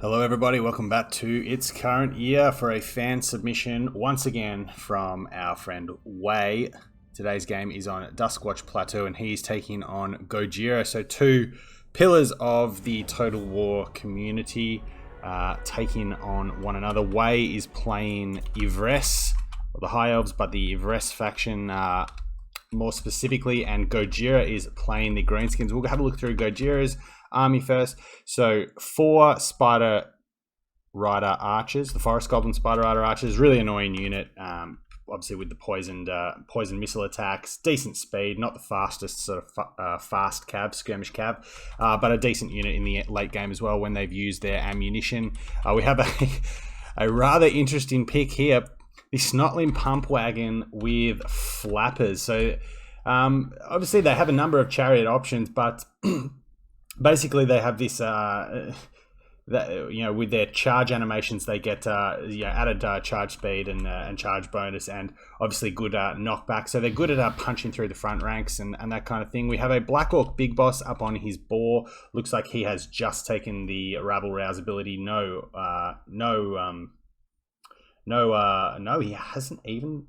Hello everybody, welcome back to It's Current Year for a fan submission once again from our friend Way. Today's game is on Duskwatch Plateau and he's taking on Gojira. So two pillars of the Total War community taking on one another. Way is playing Yvresse, or the High Elves, but the Yvresse faction more specifically, and Gojira is playing the Greenskins. We'll have a look through Gojira's army first. So 4 Spider Rider Archers, the Forest Goblin Spider Rider Archers, really annoying unit. Obviously with the poison missile attacks, decent speed, not the fastest sort of fast cav, skirmish cav, but a decent unit in the late game as well when they've used their ammunition. We have a rather interesting pick here, the Snotling Pump Wagon with flappers. So obviously they have a number of chariot options, but basically they have this with their charge animations they get added charge speed and charge bonus, and obviously good knockback, so they're good at punching through the front ranks and that kind of thing. We have a Black Orc Big Boss up on his boar. Looks like he has just taken the Rabble Rouse ability. No, he hasn't even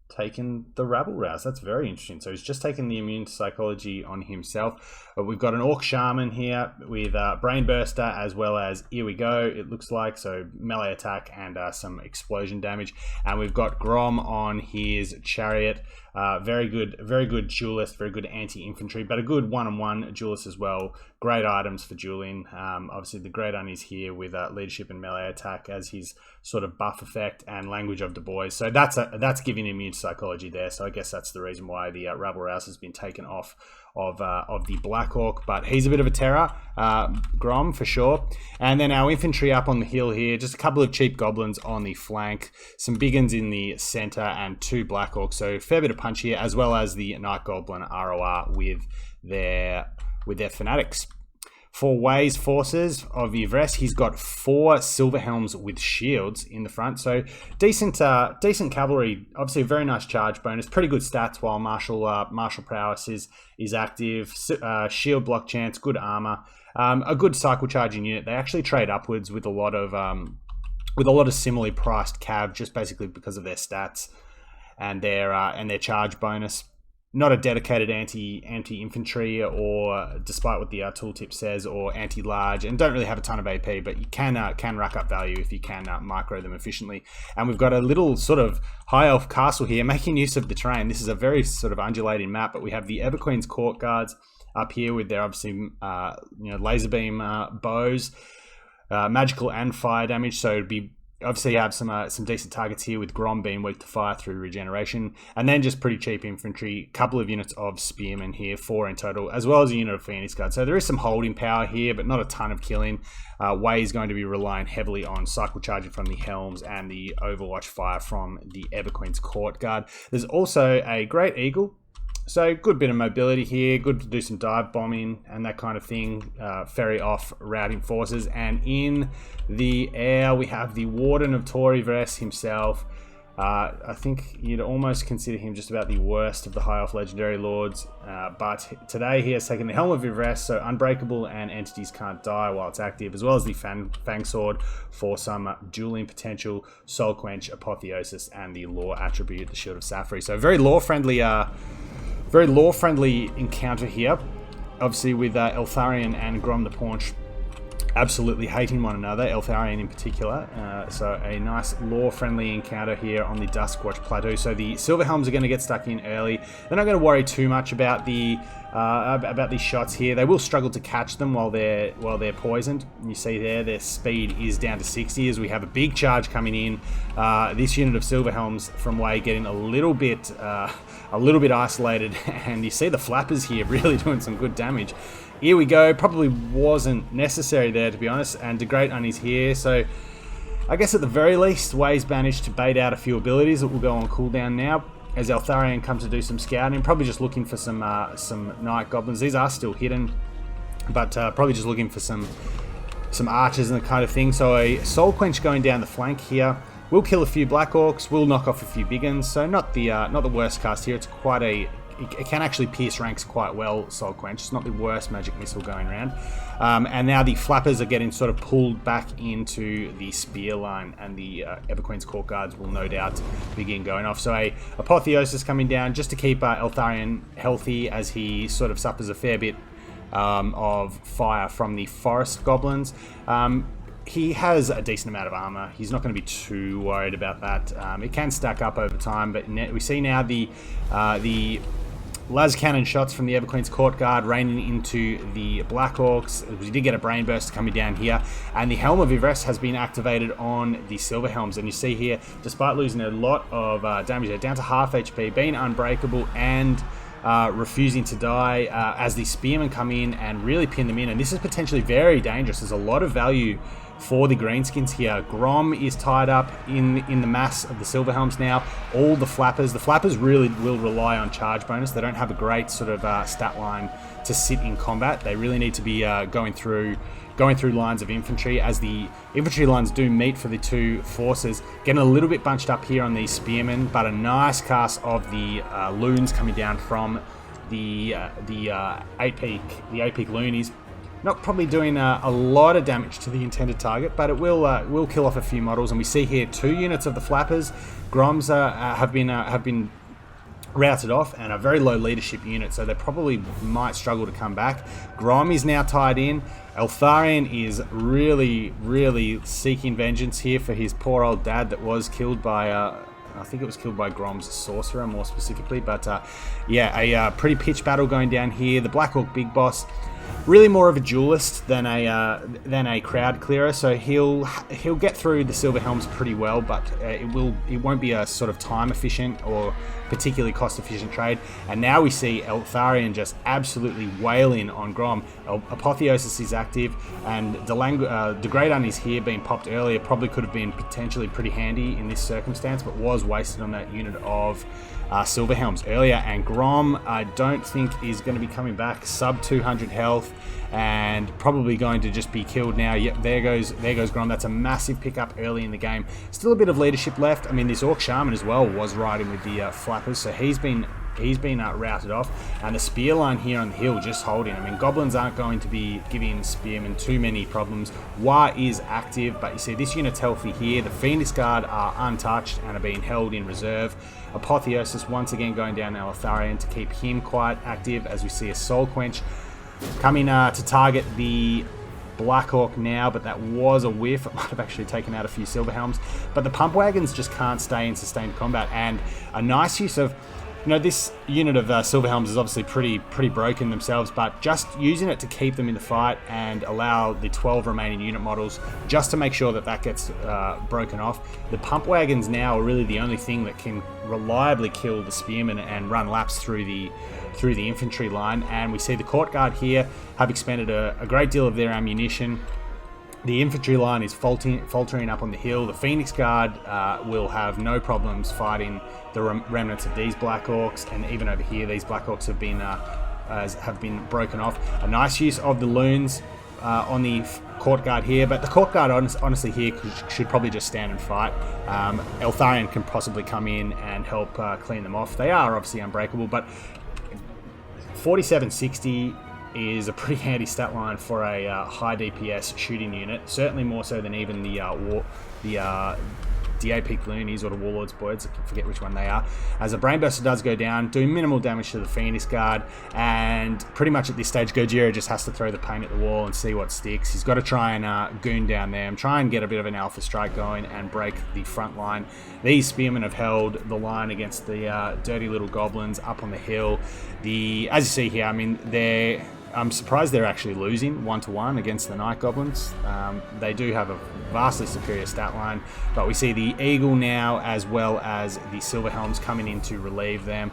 taken the Rabble Rouse. That's very interesting. So he's just taken the Immune Psychology on himself. We've got an Orc Shaman here with Brain Burster, as well as Here We Go, it looks like. So melee attack and some explosion damage. And we've got Grom on his Chariot. Very good duelist, very good anti-infantry, but a good one-on-one duelist as well. Great items for dueling. Obviously the Great Un is here with leadership and melee attack as his sort of buff effect, and Language of the Boys. So that's giving immune psychology there. So I guess that's the reason why the Rabble Rouse has been taken off of the Black Orc, but he's a bit of a terror, Grom for sure. And then our infantry up on the hill here, just a couple of cheap goblins on the flank, some big uns in the center, and 2 Black Orcs. So fair bit of punch here, as well as the Night Goblin ROR with their fanatics. For Way's forces of Yvresse, he's got 4 Silver Helms with shields in the front. So decent cavalry. Obviously, a very nice charge bonus. Pretty good stats while martial prowess is active. Shield block chance, good armor. A good cycle charging unit. They actually trade upwards with a lot of similarly priced cav, just basically because of their stats and their charge bonus. Not a dedicated anti-infantry, or despite what the tooltip says, or anti-large, and don't really have a ton of AP, but you can rack up value if you can micro them efficiently. And we've got a little sort of high elf castle here, making use of the terrain. This is a very sort of undulating map, but we have the Everqueen's Court Guards up here with their obviously laser beam bows, magical and fire damage. So it'd be obviously you have some decent targets here with Grom being weak to fire through regeneration, and then just pretty cheap infantry, couple of units of spearmen here, 4 in total, as well as a unit of Phoenix Guard. So there is some holding power here, but not a ton of killing. Way is going to be relying heavily on cycle charging from the Helms and the Overwatch fire from the Everqueen's Court Guard. There's also a Great Eagle. So good bit of mobility here, good to do some dive bombing and that kind of thing, ferry off routing forces. And in the air we have the Warden of Tor Yvresse himself. I think you'd almost consider him just about the worst of the High Elf Legendary Lords, but today he has taken the Helm of Yvresse, so unbreakable and entities can't die while it's active, as well as the Fang Sword for some dueling potential, Soul Quench, Apotheosis, and the Lore attribute, the Shield of Safri. So very lore-friendly encounter here, obviously with Eltharion and Grom the Paunch absolutely hating one another, Eltharion in particular. So a nice lore-friendly encounter here on the Duskwatch Plateau. So the Silver Helms are going to get stuck in early. They're not going to worry too much about these shots here. They will struggle to catch them while they're poisoned. And you see there, their speed is down to 60 as we have a big charge coming in. This unit of Silver Helms from Way getting a little bit isolated, and you see the flappers here really doing some good damage. Here We Go probably wasn't necessary there, to be honest, and the Great Un is here, so I guess at the very least Way's managed to bait out a few abilities that will go on cooldown now as Eltharion comes to do some scouting, probably just looking for some Night Goblins. These are still hidden, but probably just looking for some archers and the kind of thing. So a Soul Quench going down the flank here will kill a few Black Orcs, will knock off a few big uns, so not the worst cast here. It's quite a it can actually pierce ranks quite well, Soul Quench. It's not the worst magic missile going around. And now the flappers are getting sort of pulled back into the spear line, and the Everqueen's Court Guards will no doubt begin going off. So a Apotheosis coming down just to keep Eltharion healthy, as he sort of suffers a fair bit of fire from the Forest Goblins. He has a decent amount of armor. He's not going to be too worried about that. It can stack up over time, but we see now the las cannon shots from the Everqueen's Court Guard raining into the Black Orcs. We did get a brain burst coming down here, and the Helm of Yresse has been activated on the Silver Helms. And you see here, despite losing a lot of damage, they're down to half HP, being unbreakable and refusing to die as the Spearmen come in and really pin them in. And this is potentially very dangerous. There's a lot of value for the Greenskins here. Grom is tied up in the mass of the Silver Helms now. All the Flappers really will rely on charge bonus. They don't have a great sort of stat line to sit in combat. They really need to be going through lines of infantry, as the infantry lines do meet for the two forces. Getting a little bit bunched up here on these Spearmen, but a nice cast of the loons coming down from the 8-peak loonies. Not probably doing a lot of damage to the intended target, but it will kill off a few models. And we see here 2 units of the Flappers. Groms have been routed off, and a very low leadership unit, so they probably might struggle to come back. Grom is now tied in. Eltharion is really seeking vengeance here for his poor old dad that was killed by I think it was killed by Grom's sorcerer, more specifically. But yeah, a pretty pitched battle going down here. The Black Orc Big Boss, really more of a duelist than a crowd clearer, so he'll get through the Silver Helms pretty well, but it won't be a sort of time efficient or particularly cost efficient trade. And now we see Eltharion just absolutely wailing on Grom. Apotheosis is active, and Degradun is here, being popped earlier. Probably could have been potentially pretty handy in this circumstance, but was wasted on that unit of Silver Helms earlier. And Grom, I don't think is going to be coming back. Sub 200 health, and probably going to just be killed now. Yep, there goes Grom. That's a massive pickup early in the game. Still a bit of leadership left. I mean, this Orc Shaman as well was riding with the Flappers, so he's been routed off. And the spear line here on the hill just holding. I mean, Goblins aren't going to be giving Spearmen too many problems. War is active, but you see this unit's healthy here. The Phoenix Guard are untouched and are being held in reserve. Apotheosis once again going down now Eltharion to keep him quite active, as we see a Soul Quench coming to target the Black Orc now, but that was a whiff. It might have actually taken out a few Silver Helms, but the Pump Wagons just can't stay in sustained combat. And a nice use of, this unit of Silver Helms is obviously pretty broken themselves, but just using it to keep them in the fight and allow the 12 remaining unit models just to make sure that gets broken off. The Pump Wagons now are really the only thing that can reliably kill the Spearmen and run laps through the infantry line. And we see the Court Guard here have expended a great deal of their ammunition. The infantry line is faltering up on the hill. The Phoenix Guard will have no problems fighting the remnants of these Black Orcs, and even over here, these Black Orcs have been broken off. A nice use of the loons on the Court Guard here, but the Court Guard honestly here should probably just stand and fight. Eltharion can possibly come in and help clean them off. They are obviously unbreakable, but 4760 is a pretty handy stat line for a high DPS shooting unit. Certainly more so than even the 8-peak loonies or the Warlord's Birds. I forget which one they are. As a Brainburster does go down, doing minimal damage to the Phoenix Guard, and pretty much at this stage, Gojira just has to throw the paint at the wall and see what sticks. He's got to try and goon down them, try and get a bit of an alpha strike going and break the front line. These Spearmen have held the line against the dirty little Goblins up on the hill. As you see here, I mean, I'm surprised they're actually losing 1-1 against the Night Goblins. They do have a vastly superior stat line, but we see the Eagle now as well as the Silver Helms coming in to relieve them.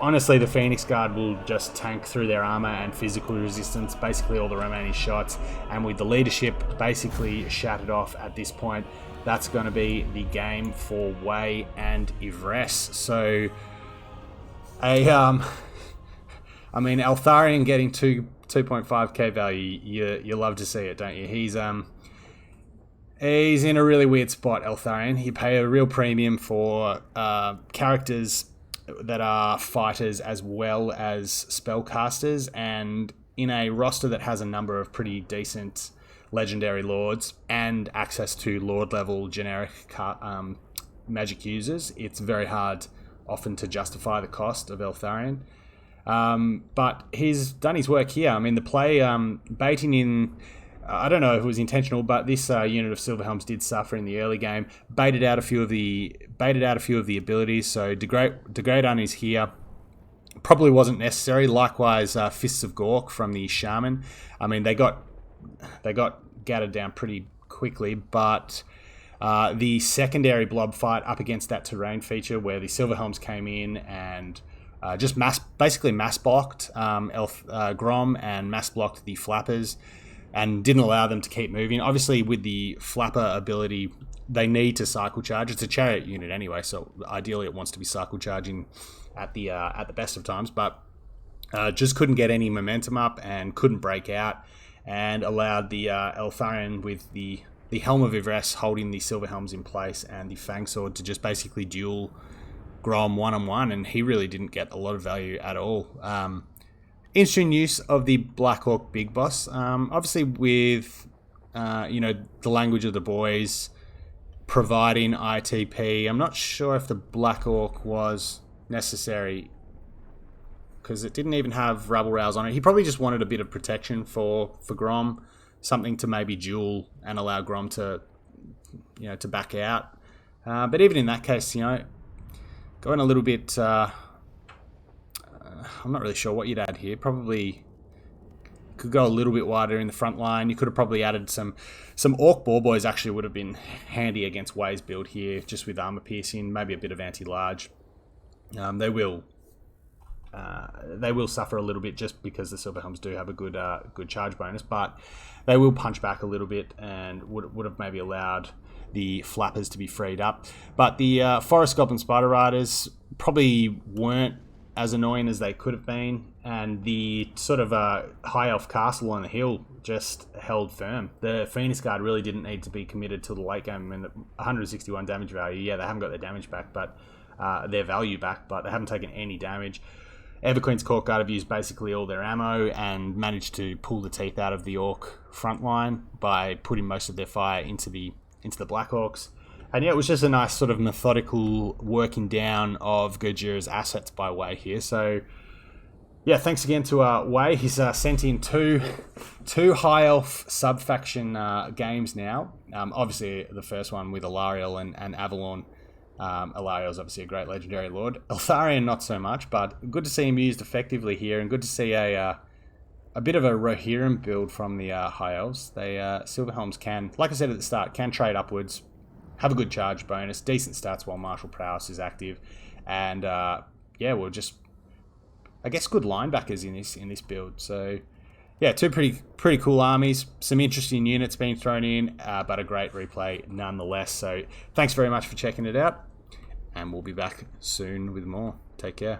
Honestly, the Phoenix Guard will just tank through their armor and physical resistance, basically all the remaining shots, and with the leadership basically shattered off at this point, that's going to be the game for Way and Yresse. So, I mean, Eltharion getting 2.5k value, you love to see it, don't you? He's in a really weird spot, Eltharion. He pay a real premium for characters that are fighters as well as spellcasters, and in a roster that has a number of pretty decent legendary lords and access to lord level generic magic users, it's very hard often to justify the cost of Eltharion. But he's done his work here. I mean, the play baiting in, I don't know if it was intentional, but this unit of Silverhelms did suffer in the early game. Baited out a few of the abilities. So Degradun is here. Probably wasn't necessary. Likewise, Fists of Gork from the Shaman. I mean, they got gathered down pretty quickly, but the secondary blob fight up against that terrain feature where the Silverhelms came in and just basically mass blocked Grom and mass blocked the Flappers and didn't allow them to keep moving. Obviously, with the Flapper ability, they need to cycle charge. It's a chariot unit anyway, so ideally it wants to be cycle charging at the best of times, but just couldn't get any momentum up and couldn't break out, and allowed the Eltharion with the Helm of Ivres holding the Silverhelms in place and the Fang Sword to just basically duel Grom one-on-one, and he really didn't get a lot of value at all. Interesting use of the Black Hawk Big Boss. Obviously with the language of the boys providing ITP. I'm not sure if the Black Hawk was necessary because it didn't even have Rabble Rouse on it. He probably just wanted a bit of protection for Grom, something to maybe duel and allow Grom to back out. But even in that case, going a little bit, I'm not really sure what you'd add here. Probably could go a little bit wider in the front line. You could have probably added some Orc Boar Boys. Actually would have been handy against Way's build here, just with armor piercing, maybe a bit of anti-large. They will suffer a little bit just because the Silverhelms do have a good charge bonus, but they will punch back a little bit and would have maybe allowed the Flappers to be freed up. But the Forest Goblin Spider Riders probably weren't as annoying as they could have been, and the sort of High Elf Castle on the hill just held firm. The Phoenix Guard really didn't need to be committed to the late game. I mean, 161 damage value, yeah, they haven't got their damage back, but their value back, but they haven't taken any damage. Everqueen's Court Guard have used basically all their ammo and managed to pull the teeth out of the Orc front line by putting most of their fire into the Blackhawks. And yeah, it was just a nice sort of methodical working down of Gojira's assets by Way here. So yeah, thanks again to Way. He's sent in two High Elf sub-faction games now. Obviously the first one with Alariel and Avalon. Alariel is obviously a great legendary lord. Eltharion not so much, but good to see him used effectively here, and good to see a bit of a Rohirrim build from the High Elves. They Silverhelms can, like I said at the start, can trade upwards, have a good charge bonus, decent stats while martial prowess is active, and we're just, I guess, good linebackers in this build. So yeah, two pretty cool armies, some interesting units being thrown in, but a great replay nonetheless. So thanks very much for checking it out, and we'll be back soon with more. Take care.